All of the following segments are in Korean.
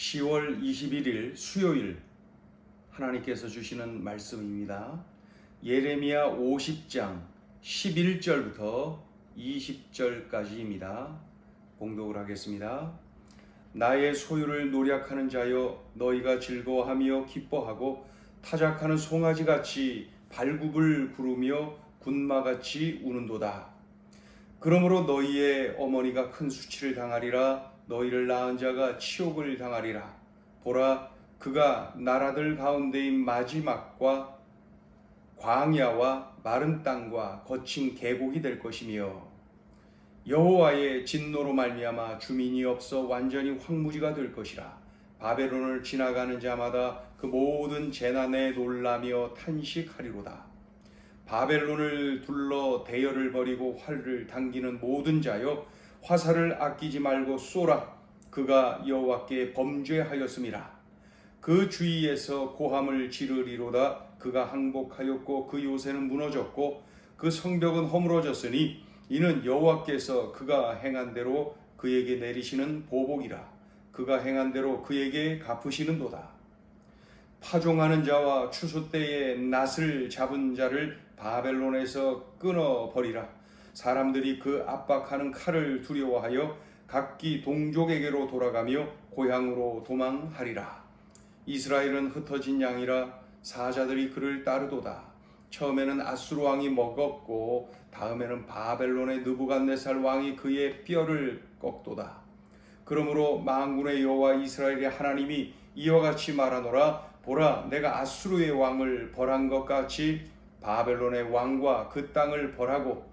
10월 21일 수요일 하나님께서 주시는 말씀입니다. 예레미야 50장 11절부터 20절까지입니다. 봉독을 하겠습니다. 나의 소유를 노략하는 자여, 너희가 즐거워하며 기뻐하고 타작하는 송아지같이 발굽을 구르며 군마같이 우는도다. 그러므로 너희의 어머니가 큰 수치를 당하리라. 너희를 낳은 자가 치욕을 당하리라. 보라, 그가 나라들 가운데인 마지막과 광야와 마른 땅과 거친 계곡이 될 것이며, 여호와의 진노로 말미암아 주민이 없어 완전히 황무지가 될 것이라. 바벨론을 지나가는 자마다 그 모든 재난에 놀라며 탄식하리로다. 바벨론을 둘러 대열을 벌이고 활을 당기는 모든 자여, 화살을 아끼지 말고 쏘라. 그가 여호와께 범죄하였음이라. 그 주위에서 고함을 지르리로다. 그가 항복하였고 그 요새는 무너졌고 그 성벽은 허물어졌으니 이는 여호와께서 그가 행한 대로 그에게 내리시는 보복이라. 그가 행한 대로 그에게 갚으시는도다. 파종하는 자와 추수 때에 낫을 잡은 자를 바벨론에서 끊어버리라. 사람들이 그 압박하는 칼을 두려워하여 각기 동족에게로 돌아가며 고향으로 도망하리라. 이스라엘은 흩어진 양이라 사자들이 그를 따르도다. 처음에는 아수르 왕이 먹었고 다음에는 바벨론의 느부갓네살 왕이 그의 뼈를 꺾도다. 그러므로 만군의 여호와 이스라엘의 하나님이 이와 같이 말하노라. 보라, 내가 아수르의 왕을 벌한 것 같이 바벨론의 왕과 그 땅을 벌하고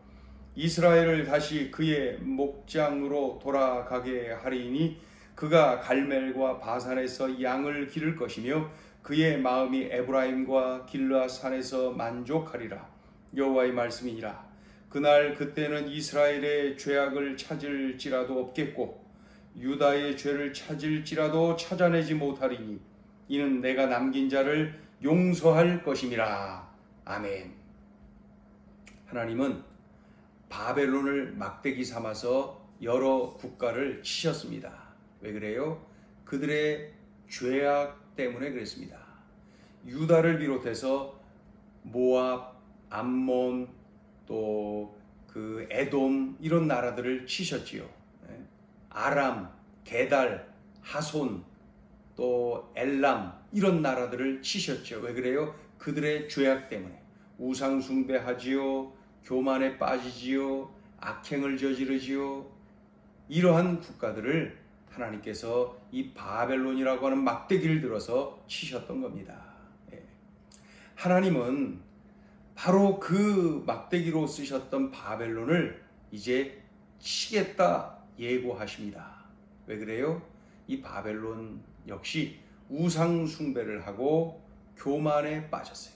이스라엘을 다시 그의 목장으로 돌아가게 하리니 그가 갈멜과 바산에서 양을 기를 것이며 그의 마음이 에브라임과 길르앗 산에서 만족하리라. 여호와의 말씀이니라. 그날 그때는 이스라엘의 죄악을 찾을지라도 없겠고 유다의 죄를 찾을지라도 찾아내지 못하리니 이는 내가 남긴 자를 용서할 것임이라. 아멘. 하나님은 바벨론을 막대기 삼아서 여러 국가를 치셨습니다. 왜 그래요? 그들의 죄악 때문에 그랬습니다. 유다를 비롯해서 모압, 암몬, 또 그 에돔 이런 나라들을 치셨지요. 아람, 게달, 하손, 또 엘람 이런 나라들을 치셨죠. 왜 그래요? 그들의 죄악 때문에 우상 숭배하지요, 교만에 빠지지요, 악행을 저지르지요. 이러한 국가들을 하나님께서 이 바벨론이라고 하는 막대기를 들어서 치셨던 겁니다. 하나님은 바로 그 막대기로 쓰셨던 바벨론을 이제 치겠다 예고하십니다. 왜 그래요? 이 바벨론 역시 우상 숭배를 하고 교만에 빠졌어요.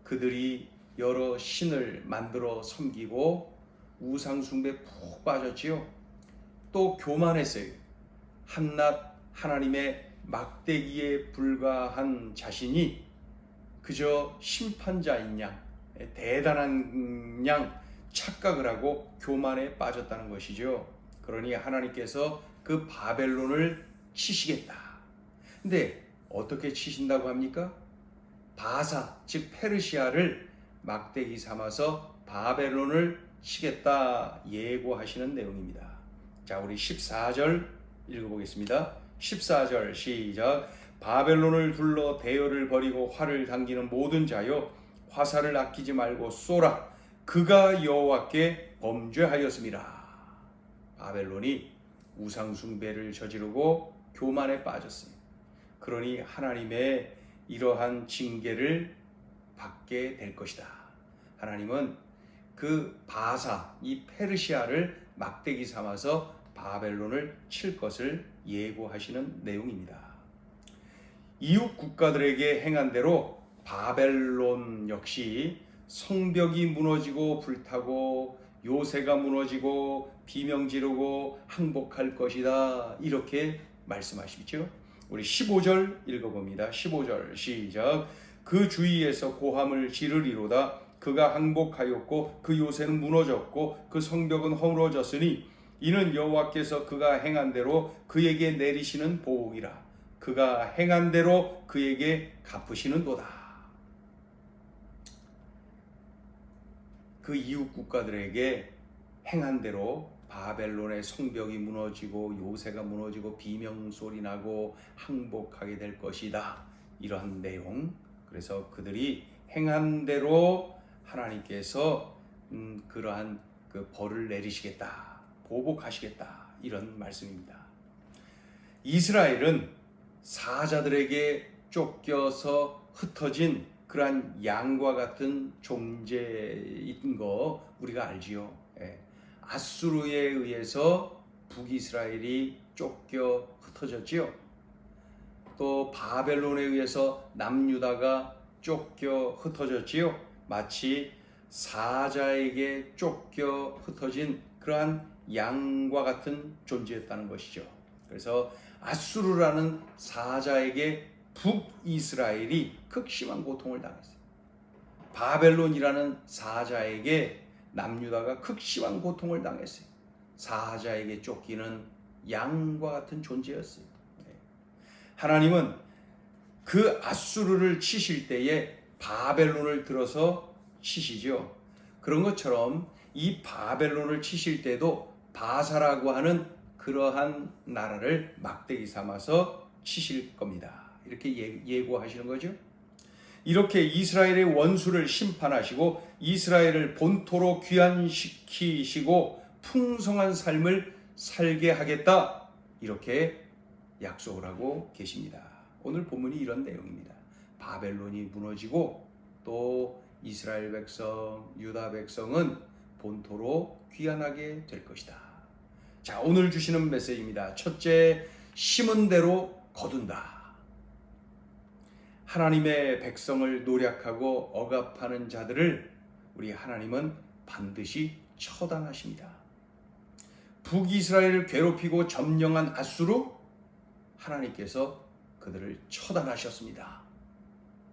그들이 여러 신을 만들어 섬기고 우상 숭배에 푹 빠졌지요. 또 교만했어요. 한낱 하나님의 막대기에 불과한 자신이 그저 심판자인 양, 대단한 양 착각을 하고 교만에 빠졌다는 것이죠. 그러니 하나님께서 그 바벨론을 치시겠다. 근데 어떻게 치신다고 합니까? 바사, 즉 페르시아를 막대기 삼아서 바벨론을 치겠다 예고하시는 내용입니다. 자, 우리 14절 읽어보겠습니다. 14절 시작. 바벨론을 둘러 대열을 벌이고 활을 당기는 모든 자여, 화살을 아끼지 말고 쏘라. 그가 여호와께 범죄하였음이라. 바벨론이 우상 숭배를 저지르고 교만에 빠졌어요. 그러니 하나님의 이러한 징계를 받게 될 것이다. 하나님은 그 바사, 이 페르시아를 막대기 삼아서 바벨론을 칠 것을 예고하시는 내용입니다. 이웃 국가들에게 행한 대로 바벨론 역시 성벽이 무너지고 불타고 요새가 무너지고 비명 지르고 항복할 것이다. 이렇게 말씀하시죠. 우리 15절 읽어봅니다. 15절 시작. 그 주위에서 고함을 지르리로다. 그가 항복하였고 그 요새는 무너졌고 그 성벽은 허물어졌으니 이는 여호와께서 그가 행한 대로 그에게 내리시는 보복이라. 그가 행한 대로 그에게 갚으시는도다. 그 이웃 국가들에게 행한 대로 바벨론의 성벽이 무너지고 요새가 무너지고 비명소리 나고 항복하게 될 것이다. 이러한 내용. 그래서 그들이 행한 대로 하나님께서 그러한 그 벌을 내리시겠다. 보복하시겠다. 이런 말씀입니다. 이스라엘은 사자들에게 쫓겨서 흩어진 그러한 양과 같은 존재인 거 우리가 알지요. 아수르에 의해서 북이스라엘이 쫓겨 흩어졌지요. 또 바벨론에 의해서 남유다가 쫓겨 흩어졌지요. 마치 사자에게 쫓겨 흩어진 그러한 양과 같은 존재였다는 것이죠. 그래서 아수르라는 사자에게 북이스라엘이 극심한 고통을 당했어요. 바벨론이라는 사자에게 남유다가 극심한 고통을 당했어요. 사자에게 쫓기는 양과 같은 존재였어요. 하나님은 그 아수르를 치실 때에 바벨론을 들어서 치시죠. 그런 것처럼 이 바벨론을 치실 때도 바사라고 하는 그러한 나라를 막대기 삼아서 치실 겁니다. 이렇게 예고하시는 거죠. 이렇게 이스라엘의 원수를 심판하시고 이스라엘을 본토로 귀환시키시고 풍성한 삶을 살게 하겠다. 이렇게 약속을 하고 계십니다. 오늘 본문이 이런 내용입니다. 바벨론이 무너지고 또 이스라엘 백성, 유다 백성은 본토로 귀환하게 될 것이다. 자, 오늘 주시는 메시지입니다. 첫째, 심은 대로 거둔다. 하나님의 백성을 노략하고 억압하는 자들을 우리 하나님은 반드시 처단하십니다. 북이스라엘을 괴롭히고 점령한 아수르, 하나님께서 그들을 처단하셨습니다.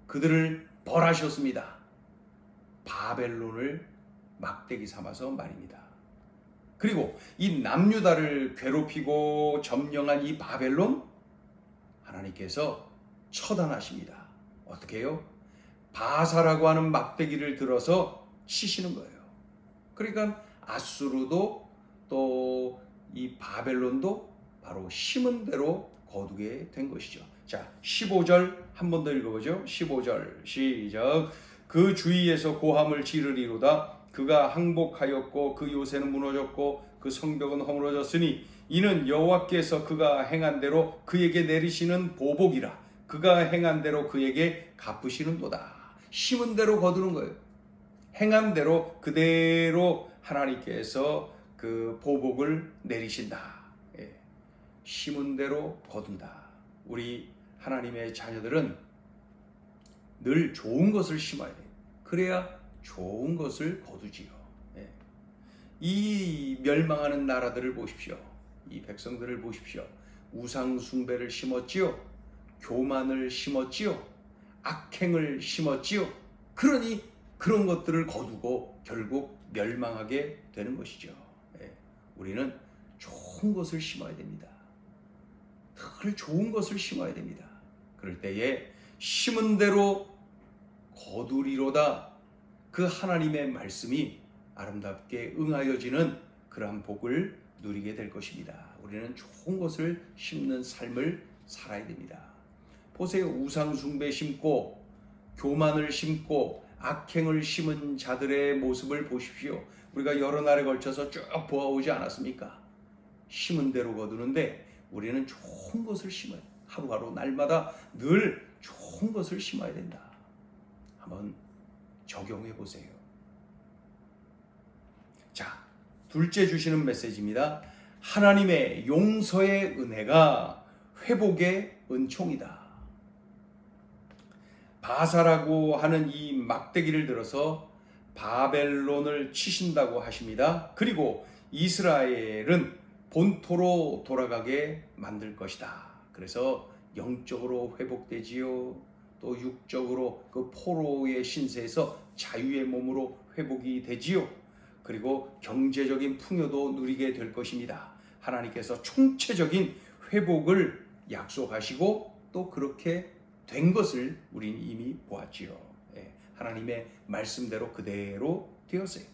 그들을 벌하셨습니다. 바벨론을 막대기 삼아서 말입니다. 그리고 이 남유다를 괴롭히고 점령한 이 바벨론, 하나님께서 처단하십니다. 어떻게 해요? 바사라고 하는 막대기를 들어서 치시는 거예요. 그러니까 아수르도 또 이 바벨론도 바로 심은 대로 거두게 된 것이죠. 자, 15절 한 번 더 읽어보죠. 15절 시작. 그 주위에서 고함을 지르리로다. 그가 항복하였고 그 요새는 무너졌고 그 성벽은 허물어졌으니 이는 여호와께서 그가 행한 대로 그에게 내리시는 보복이라. 그가 행한 대로 그에게 갚으시는도다. 심은 대로 거두는 거예요. 행한 대로 그대로 하나님께서 그 보복을 내리신다. 심은 대로 거둔다. 우리 하나님의 자녀들은 늘 좋은 것을 심어야 돼요. 그래야 좋은 것을 거두지요. 이 멸망하는 나라들을 보십시오. 이 백성들을 보십시오. 우상 숭배를 심었지요. 교만을 심었지요. 악행을 심었지요. 그러니 그런 것들을 거두고 결국 멸망하게 되는 것이죠. 우리는 좋은 것을 심어야 됩니다. 늘 좋은 것을 심어야 됩니다. 그럴 때에 심은 대로 거두리로다. 그 하나님의 말씀이 아름답게 응하여지는 그러한 복을 누리게 될 것입니다. 우리는 좋은 것을 심는 삶을 살아야 됩니다. 보세요. 우상숭배 심고 교만을 심고 악행을 심은 자들의 모습을 보십시오. 우리가 여러 날에 걸쳐서 쭉 보아오지 않았습니까? 심은 대로 거두는데 우리는 좋은 것을 심어요. 하루하루 날마다 늘 좋은 것을 심어야 된다. 한번 적용해 보세요. 자, 둘째 주시는 메시지입니다. 하나님의 용서의 은혜가 회복의 은총이다. 바사라고 하는 이 막대기를 들어서 바벨론을 치신다고 하십니다. 그리고 이스라엘은 본토로 돌아가게 만들 것이다. 그래서 영적으로 회복되지요. 또 육적으로 그 포로의 신세에서 자유의 몸으로 회복이 되지요. 그리고 경제적인 풍요도 누리게 될 것입니다. 하나님께서 총체적인 회복을 약속하시고 또 그렇게 된 것을 우리는 이미 보았지요. 예, 하나님의 말씀대로 그대로 되었어요.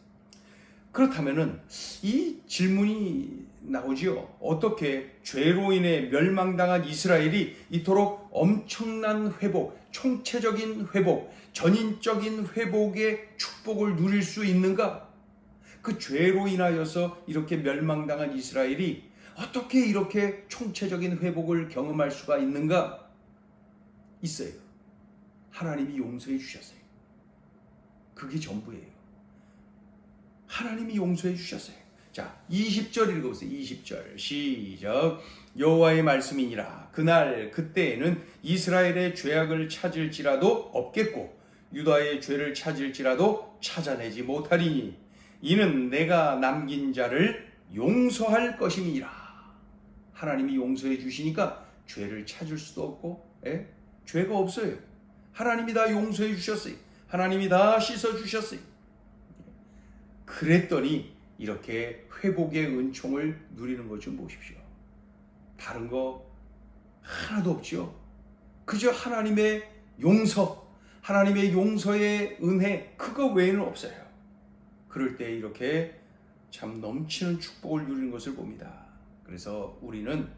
그렇다면은 이 질문이 나오지요. 어떻게 죄로 인해 멸망당한 이스라엘이 이토록 엄청난 회복, 총체적인 회복, 전인적인 회복의 축복을 누릴 수 있는가? 그 죄로 인하여서 이렇게 멸망당한 이스라엘이 어떻게 이렇게 총체적인 회복을 경험할 수가 있는가? 있어요. 하나님이 용서해 주셨어요. 그게 전부예요. 하나님이 용서해 주셨어요. 자, 20절 읽어보세요. 20절 시작. 여호와의 말씀이니라. 그날 그때에는 이스라엘의 죄악을 찾을지라도 없겠고 유다의 죄를 찾을지라도 찾아내지 못하리니 이는 내가 남긴 자를 용서할 것임이라. 하나님이 용서해 주시니까 죄를 찾을 수도 없고 죄가 없어요. 하나님이 다 용서해 주셨어요. 하나님이 다 씻어 주셨어요. 그랬더니 이렇게 회복의 은총을 누리는 것 좀 보십시오. 다른 거 하나도 없죠. 그저 하나님의 용서, 하나님의 용서의 은혜, 그거 외에는 없어요. 그럴 때 이렇게 참 넘치는 축복을 누리는 것을 봅니다. 그래서 우리는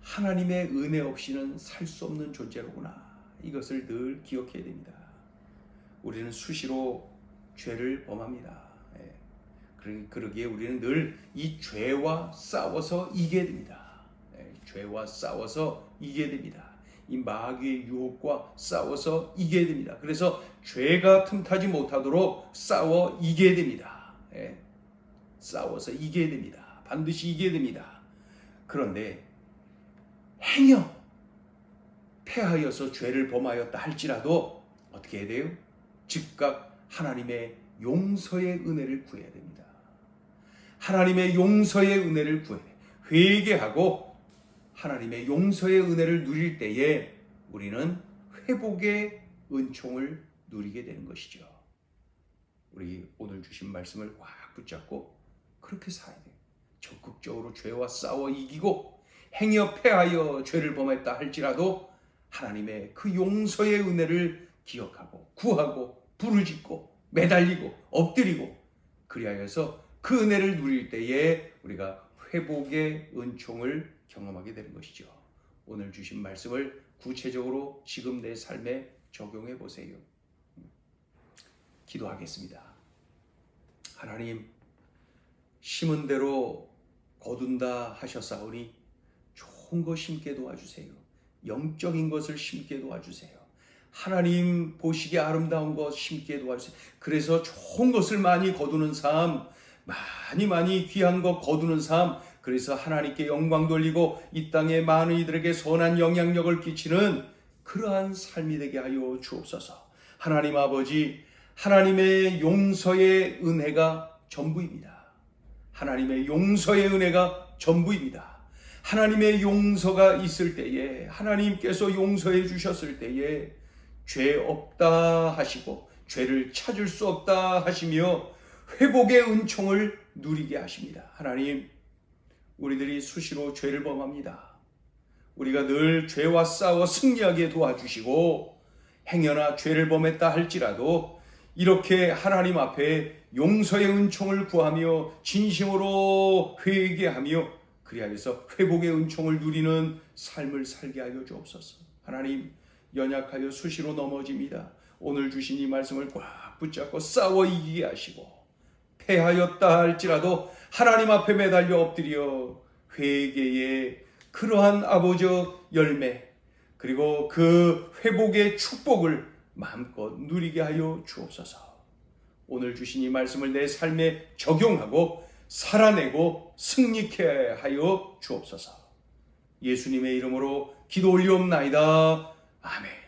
하나님의 은혜 없이는 살 수 없는 존재로구나. 이것을 늘 기억해야 됩니다. 우리는 수시로 죄를 범합니다. 그러기에 우리는 늘 이 죄와 싸워서 이겨야 됩니다. 죄와 싸워서 이겨야 됩니다. 이 마귀의 유혹과 싸워서 이겨야 됩니다. 그래서 죄가 틈타지 못하도록 싸워 이겨야 됩니다. 싸워서 이겨야 됩니다. 반드시 이겨야 됩니다. 그런데 행여 패하여서 죄를 범하였다 할지라도 어떻게 해야 돼요? 즉각 하나님의 용서의 은혜를 구해야 됩니다. 하나님의 용서의 은혜를 구해야 돼요. 회개하고 하나님의 용서의 은혜를 누릴 때에 우리는 회복의 은총을 누리게 되는 것이죠. 우리 오늘 주신 말씀을 꽉 붙잡고 그렇게 살아야 돼요. 적극적으로 죄와 싸워 이기고 행여 패하여 죄를 범했다 할지라도 하나님의 그 용서의 은혜를 기억하고 구하고 부르짖고 매달리고 엎드리고 그리하여서 그 은혜를 누릴 때에 우리가 회복의 은총을 경험하게 되는 것이죠. 오늘 주신 말씀을 구체적으로 지금 내 삶에 적용해 보세요. 기도하겠습니다. 하나님, 심은 대로 거둔다 하셨사오니 좋은 것 심게 도와주세요. 영적인 것을 심게 도와주세요. 하나님 보시기에 아름다운 것 심게 도와주세요. 그래서 좋은 것을 많이 거두는 삶, 많이 귀한 것 거두는 삶, 그래서 하나님께 영광 돌리고 이 땅에 많은 이들에게 선한 영향력을 끼치는 그러한 삶이 되게 하여 주옵소서. 하나님 아버지, 하나님의 용서의 은혜가 전부입니다. 하나님의 용서의 은혜가 전부입니다. 하나님의 용서가 있을 때에, 하나님께서 용서해 주셨을 때에 죄 없다 하시고 죄를 찾을 수 없다 하시며 회복의 은총을 누리게 하십니다. 하나님, 우리들이 수시로 죄를 범합니다. 우리가 늘 죄와 싸워 승리하게 도와주시고 행여나 죄를 범했다 할지라도 이렇게 하나님 앞에 용서의 은총을 구하며 진심으로 회개하며 그리하여서 회복의 은총을 누리는 삶을 살게 하여 주옵소서. 하나님, 연약하여 수시로 넘어집니다. 오늘 주신 이 말씀을 꽉 붙잡고 싸워 이기게 하시고 패하였다 할지라도 하나님 앞에 매달려 엎드려 회개의 그러한 아버지의 열매 그리고 그 회복의 축복을 마음껏 누리게 하여 주옵소서. 오늘 주신 이 말씀을 내 삶에 적용하고 살아내고 승리케 하여 주옵소서. 예수님의 이름으로 기도 올리옵나이다. 아멘.